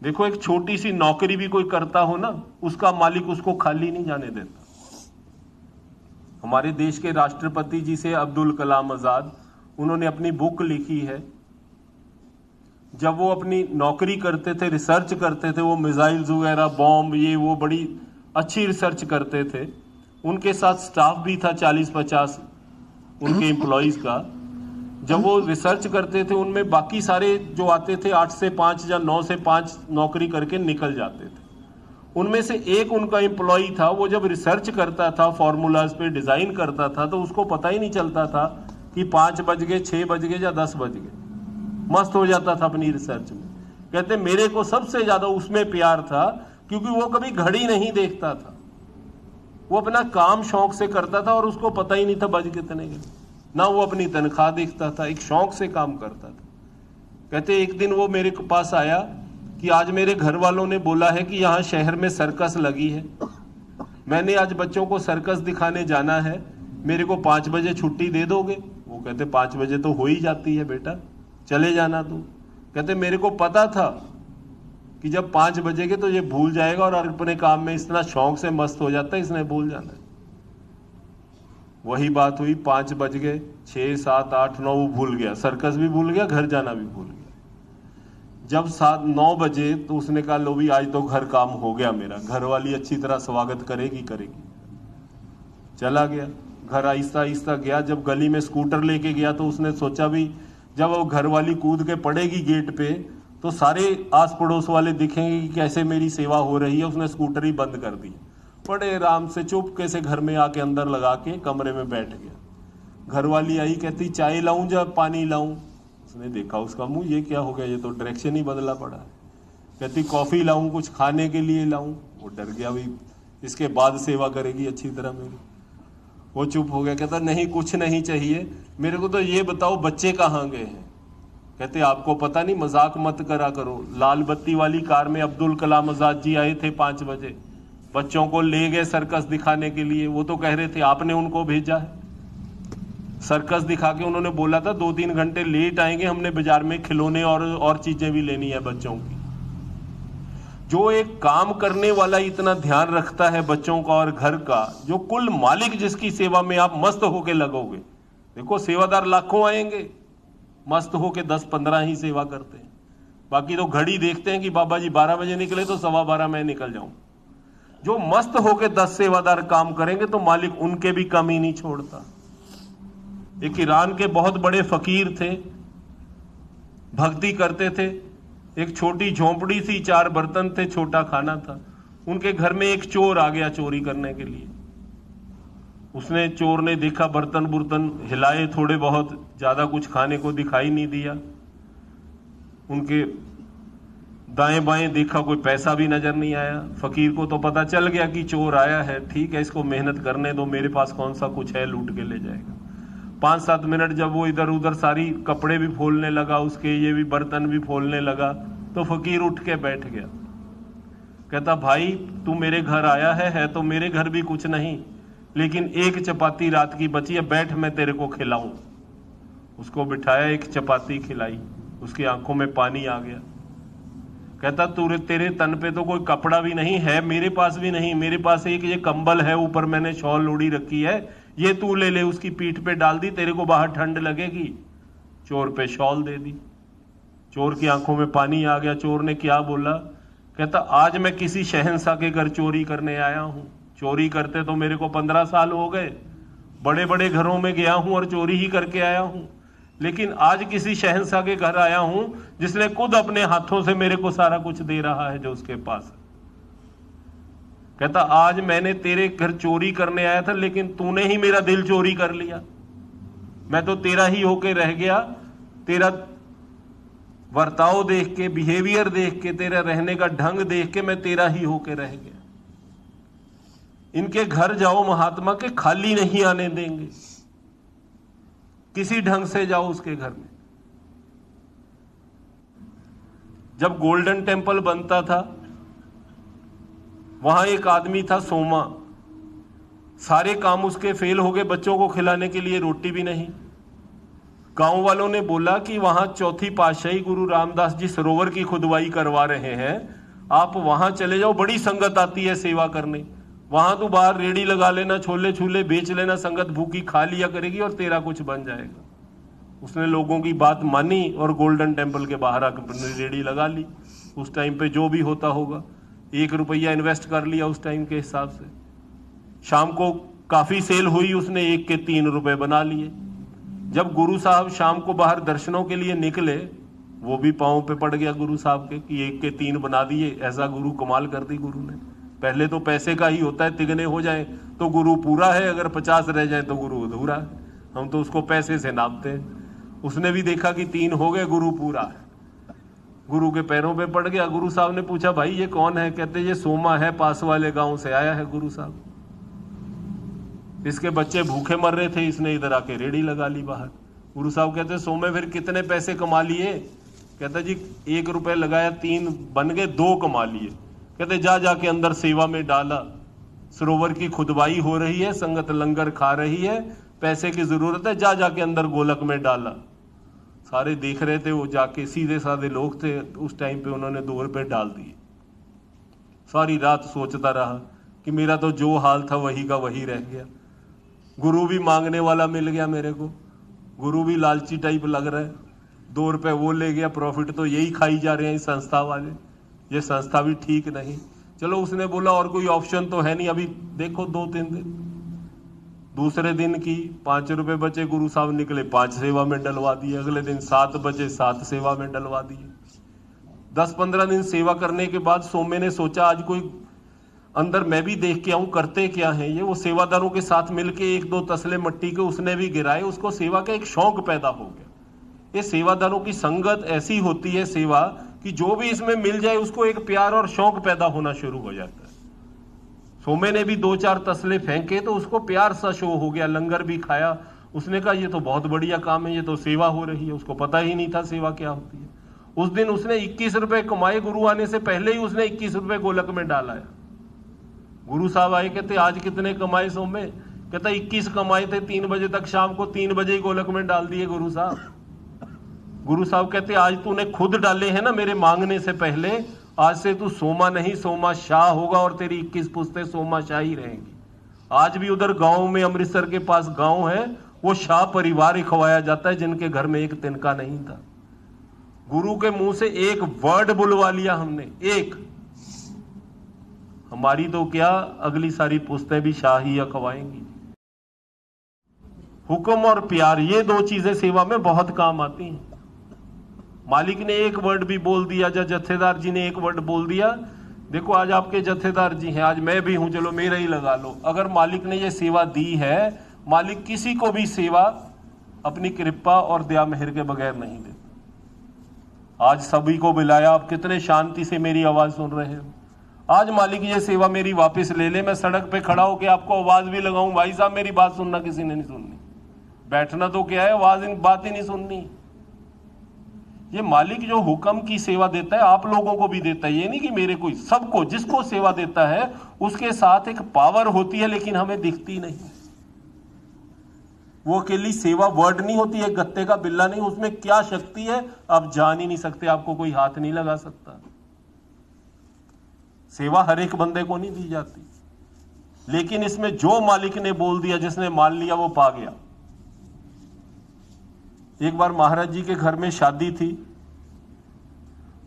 देखो, एक छोटी सी नौकरी भी कोई करता हो ना, उसका मालिक उसको खाली नहीं जाने देता। हमारे देश के राष्ट्रपति जी से अब्दुल कलाम आजाद, उन्होंने अपनी बुक लिखी है। जब वो अपनी नौकरी करते थे, रिसर्च करते थे, वो मिसाइल्स वगैरह, बॉम्ब, ये वो बड़ी अच्छी रिसर्च करते थे। उनके साथ स्टाफ भी था 40-50 उनके एम्प्लॉयज का। जब वो रिसर्च करते थे, उनमें बाकी सारे जो आते थे 8 से 5 या 9 से 5 नौकरी करके निकल जाते थे। उनमें से एक उनका एम्प्लॉय था, वो जब रिसर्च करता था, फॉर्मूलाज पे डिजाइन करता था, तो उसको पता ही नहीं चलता था कि 5 बज गए, 6 बज गए या 10 बज गए। मस्त हो जाता था अपनी रिसर्च में। कहते मेरे को सबसे ज्यादा उसमें प्यार था, क्योंकि वो कभी घड़ी नहीं देखता था। वो अपना काम शौक से करता था और उसको पता ही नहीं था बज कितने गए। ना वो अपनी तनख्वाह देखता था, एक शौक से काम करता था। कहते एक दिन वो मेरे पास आया कि आज मेरे घर वालों ने बोला है कि यहाँ शहर में सर्कस लगी है, मैंने आज बच्चों को सर्कस दिखाने जाना है, मेरे को 5 बजे छुट्टी दे दोगे? वो कहते 5 बजे तो हो ही जाती है बेटा, चले जाना तू। कहते मेरे को पता था कि जब 5 बजेगे तो ये भूल जाएगा और अपने काम में इतना शौक से मस्त हो जाता है, इसने भूल जाना है। वही बात हुई, 5 बज गए, 6, 7, 8, 9 वो भूल गया, सर्कस भी भूल गया, घर जाना भी भूल गया। जब 7-9 बजे तो उसने कहा लो भी आज तो घर काम हो गया मेरा, घर वाली अच्छी तरह स्वागत करेगी। चला गया घर, आहिस्ता आहिस्ता गया। जब गली में स्कूटर लेके गया तो उसने सोचा भी जब वो घर वाली कूद के पड़ेगी गेट पे तो सारे आस पड़ोस वाले दिखेंगे कि कैसे मेरी सेवा हो रही है। उसने स्कूटर ही बंद कर दी, बड़े आराम से चुपके से घर में आके अंदर लगा के कमरे में बैठ गया। घर वाली आई, कहती चाय लाऊं या पानी लाऊं? उसने देखा उसका मुंह, ये क्या हो गया, ये तो डायरेक्शन ही बदला पड़ा है। कहती कॉफी लाऊं, कुछ खाने के लिए लाऊं? वो डर गया, भाई इसके बाद सेवा करेगी अच्छी तरह मेरी। वो चुप हो गया, कहता नहीं कुछ नहीं चाहिए, मेरे को तो ये बताओ बच्चे कहाँ गए हैं? कहते आपको पता नहीं, मजाक मत करा करो। लाल बत्ती वाली कार में अब्दुल कलाम आजाद जी आए थे 5 बजे, बच्चों को ले गए सर्कस दिखाने के लिए। वो तो कह रहे थे आपने उनको भेजा है सर्कस दिखा के। उन्होंने बोला था 2-3 घंटे लेट आएंगे, हमने बाजार में खिलौने और चीजें भी लेनी है बच्चों की। जो एक काम करने वाला इतना ध्यान रखता है बच्चों का और घर का, जो कुल मालिक जिसकी सेवा में आप मस्त होके लगोगे। देखो सेवादार लाखों आएंगे, मस्त होके 10-15 ही सेवा करते हैं, बाकी तो घड़ी देखते हैं कि बाबा जी 12 बजे निकले तो 12:15 मैं निकल जाऊं। जो मस्त होके 10 सेवादार काम करेंगे तो मालिक उनके भी कमी नहीं छोड़ता। एक ईरान के बहुत बड़े फकीर थे, भक्ति करते थे। एक छोटी झोंपड़ी थी, 4 बर्तन थे, छोटा खाना था। उनके घर में एक चोर आ गया चोरी करने के लिए। उसने, चोर ने देखा बर्तन बुर्तन हिलाए थोड़े बहुत, ज्यादा कुछ खाने को दिखाई नहीं दिया। उनके दाएं बाएं देखा, कोई पैसा भी नजर नहीं आया। फकीर को तो पता चल गया कि चोर आया है, ठीक है इसको मेहनत करने दो, मेरे पास कौन सा कुछ है, लूट के ले जाएगा। 5-7 मिनट जब वो इधर उधर सारी कपड़े भी फोलने लगा उसके, ये भी बर्तन भी फोलने लगा, तो फकीर उठ के बैठ गया। कहता भाई तू मेरे घर आया है तो मेरे घर भी कुछ नहीं, लेकिन एक चपाती रात की बची है, बैठ मैं तेरे को खिलाऊं। उसको बिठाया, एक चपाती खिलाई, उसकी आंखों में पानी आ गया। कहता तेरे तन पे तो कोई कपड़ा भी नहीं है, मेरे पास भी नहीं, मेरे पास एक ये कंबल है, ऊपर मैंने शॉल ओढ़ी रखी है, ये तू ले ले। उसकी पीठ पे डाल दी, तेरे को बाहर ठंड लगेगी। चोर पे शॉल दे दी। चोर की आंखों में पानी आ गया। चोर ने क्या बोला? कहता आज मैं किसी शहंशाह के घर चोरी करने आया हूं। चोरी करते तो मेरे को 15 साल हो गए, बड़े बड़े घरों में गया हूं और चोरी ही करके आया हूं, लेकिन आज किसी शहंशाह के घर आया हूं जिसने खुद अपने हाथों से मेरे को सारा कुछ दे रहा है जो उसके पास है। कहता आज मैंने तेरे घर चोरी करने आया था, लेकिन तूने ही मेरा दिल चोरी कर लिया। मैं तो तेरा ही होके रह गया, तेरा वर्ताव देख के, बिहेवियर देख के, तेरा रहने का ढंग देख के मैं तेरा ही होके रह गया। इनके घर जाओ महात्मा के, खाली नहीं आने देंगे, किसी ढंग से जाओ उसके घर में। जब गोल्डन टेम्पल बनता था, वहां एक आदमी था सोमा, सारे काम उसके फेल हो गए, बच्चों को खिलाने के लिए रोटी भी नहीं। गांव वालों ने बोला कि वहां चौथी पातशाही गुरु रामदास जी सरोवर की खुदवाई करवा रहे हैं, आप वहां चले जाओ, बड़ी संगत आती है सेवा करने, वहां तो बाहर रेड़ी लगा लेना, छोले छूले बेच लेना, संगत भूखी खा लिया करेगी और तेरा कुछ बन जाएगा। उसने लोगों की बात मानी और गोल्डन टेम्पल के बाहर आकर रेड़ी लगा ली। उस टाइम पे जो भी होता होगा, 1 रुपया इन्वेस्ट कर लिया उस टाइम के हिसाब से। शाम को काफी सेल हुई, उसने 1 के 3 रुपए बना लिए। जब गुरु साहब शाम को बाहर दर्शनों के लिए निकले, वो भी पांव पे पड़ गया गुरु साहब के कि 1 के 3 बना दिए। ऐसा गुरु कमाल कर दी गुरु ने। पहले तो पैसे का ही होता है, तिगने हो जाए तो गुरु पूरा है, अगर 50 रह जाए तो गुरु अधूरा है। हम तो उसको पैसे से नापते हैं। उसने भी देखा कि 3 हो गए, गुरु पूरा है। गुरु के पैरों पे पड़ गया। गुरु साहब ने पूछा, भाई ये कौन है? कहते ये सोमा है, पास वाले गांव से आया है गुरु साहब, इसके बच्चे भूखे मर रहे थे, इसने इधर आके रेड़ी लगा ली बाहर। गुरु साहब कहते सोमे फिर कितने पैसे कमा लिए? कहता जी 1 रुपए लगाया, 3 बन गए, 2 कमा लिए। कहते जा जाके अंदर सेवा में डाला, सरोवर की खुदवाई हो रही है, संगत लंगर खा रही है, पैसे की जरूरत है, जा जाके अंदर गोलक में डाला। सारे देख रहे थे, वो जाके सीधे साधे लोग थे उस टाइम पे, उन्होंने 2 रुपए डाल दिए। सारी रात सोचता रहा कि मेरा तो जो हाल था वही का वही रह गया। गुरु भी मांगने वाला मिल गया मेरे को, गुरु भी लालची टाइप लग रहा है। 2 रुपए वो ले गया, प्रॉफिट तो यही खाई जा रहे हैं इस संस्था वाले, ये संस्था भी ठीक नहीं। चलो उसने बोला और कोई ऑप्शन तो है नहीं, अभी देखो 2-3 दिन। दूसरे दिन की 5 रुपए बचे, गुरु साहब निकले 5 सेवा में डलवा दिए। अगले दिन 7 बचे, 7 सेवा में डलवा दिए। 10-15 दिन सेवा करने के बाद सोमे ने सोचा आज कोई अंदर मैं भी देख के आऊं करते क्या है ये। वो सेवादारों के साथ मिलके 1-2 तसले मट्टी के उसने भी गिराए, उसको सेवा का एक शौक पैदा हो गया। ये सेवादारों की संगत ऐसी होती है सेवा कि जो भी इसमें मिल जाए उसको एक प्यार और शौक पैदा होना शुरू हो जाता है। सोमे ने भी 2-4 तसले फेंके तो उसको प्यार सा शो हो गया, लंगर भी खाया। उसने कहा ये तो बहुत बढ़िया काम है, ये तो सेवा हो रही है। उसको पता ही नहीं था सेवा क्या होती है। उस दिन उसने 21 रुपए कमाए, गुरु आने से पहले ही उसने 21 रुपए गोलक में डाला है। गुरु साहब आए, कहते आज कितने कमाए सोमे? कहता 21 कमाए थे, 3 बजे तक, शाम को 3 बजे ही गोलक में डाल दिए गुरु साहब। गुरु साहब कहते आज तूने खुद डाले हैं ना मेरे मांगने से पहले, आज से तू सोमा नहीं सोमा शाह होगा और तेरी 21 पुश्तें सोमा शाह ही रहेंगी। आज भी उधर गांव में, अमृतसर के पास गांव है, वो शाह परिवार ही खवाया जाता है जिनके घर में एक तिनका नहीं था। गुरु के मुंह से एक वर्ड बुलवा लिया हमने, एक, हमारी तो क्या अगली सारी पुश्तें भी शाह ही खवाएंगी। हुक्म और प्यार, ये 2 चीजें सेवा में बहुत काम आती हैं। मालिक ने एक वर्ड भी बोल दिया, या जत्थेदार जी ने एक वर्ड बोल दिया, देखो आज आपके जत्थेदार जी हैं, आज मैं भी हूं, चलो मेरा ही लगा लो। अगर मालिक ने ये सेवा दी है, मालिक किसी को भी सेवा अपनी कृपा और दया मेहर के बगैर नहीं देता। आज सभी को बुलाया, आप कितने शांति से मेरी आवाज सुन रहे हो। आज मालिक ये सेवा मेरी वापस ले ले, मैं सड़क पे खड़ा होकर आपको आवाज भी लगाऊं, भाई साहब मेरी बात सुनना, किसी ने नहीं सुननी। बैठना तो क्या है, आवाज बात ही नहीं सुननी। ये मालिक जो हुक्म की सेवा देता है आप लोगों को भी देता है। ये नहीं कि मेरे कोई, सबको, जिसको सेवा देता है उसके साथ एक पावर होती है, लेकिन हमें दिखती नहीं। वो अकेली सेवा वर्ड नहीं होती है, गत्ते का बिल्ला नहीं, उसमें क्या शक्ति है आप जान ही नहीं सकते, आपको कोई हाथ नहीं लगा सकता। सेवा हर एक बंदे को नहीं दी जाती, लेकिन इसमें जो मालिक ने बोल दिया, जिसने मान लिया वो पा गया। एक बार महाराज जी के घर में शादी थी,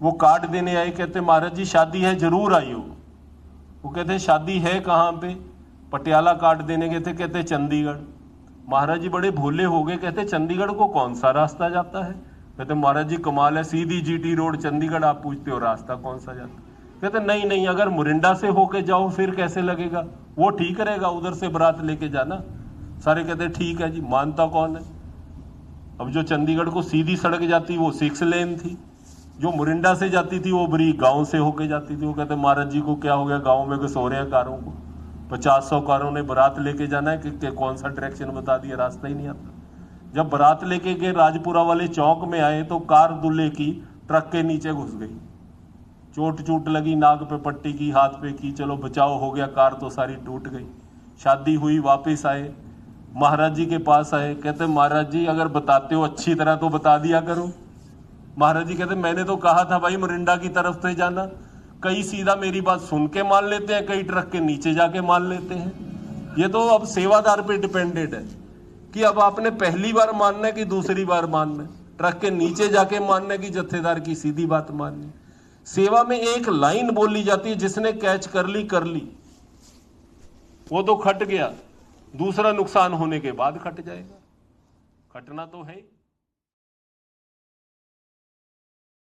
वो कार्ड देने आए, कहते महाराज जी शादी है, जरूर आइयो। वो कहते शादी है कहाँ पे? पटियाला कार्ड देने गए थे, कहते चंडीगढ़। महाराज जी बड़े भोले हो गए, कहते चंडीगढ़ को कौन सा रास्ता जाता है? कहते महाराज जी कमाल है, सीधी GT रोड चंडीगढ़, आप पूछते हो रास्ता कौन सा जाता? कहते नहीं नहीं, अगर मुरिंडा से होके जाओ फिर कैसे लगेगा, वो ठीक रहेगा, उधर से बारात लेके जाना। सारे कहते ठीक है जी, मानता कौन है? अब जो चंडीगढ़ को सीधी सड़क जाती वो 6 लेन थी, जो मुरिंडा से जाती थी वो बड़ी गांव से होके जाती थी। वो कहते महाराज जी को क्या हो गया, गांव में घुस हो रहे हैं कारों को, 50-100 कारों ने बारात लेके जाना है कि कौन सा डायरेक्शन बता दिया, रास्ता ही नहीं आता। जब बारात लेके गए, राजपुरा वाले चौक में आए तो कार दूल्हे की ट्रक के नीचे घुस गई, चोट लगी, नाक पे पट्टी की, हाथ पे की, चलो बचाव हो गया, कार तो सारी टूट गई। शादी हुई, वापस आए, महाराज जी के पास आए, कहते महाराज जी अगर बताते हो अच्छी तरह तो बता दिया करो। महाराज जी कहते मैंने तो कहा था भाई मोरिंडा की तरफ से जाना। कई सीधा मेरी बात सुन के मान लेते हैं, कई ट्रक के नीचे जाके मान लेते हैं। ये तो अब सेवादार पे डिपेंडेंट है कि अब आपने पहली बार मानना है कि दूसरी बार मानना है, ट्रक के नीचे जाके मानना है कि जत्थेदार की सीधी बात माननी। सेवा में एक लाइन बोली जाती है, जिसने कैच कर ली, वो तो खट गया, दूसरा नुकसान होने के बाद खट जाएगा, खटना तो है ही।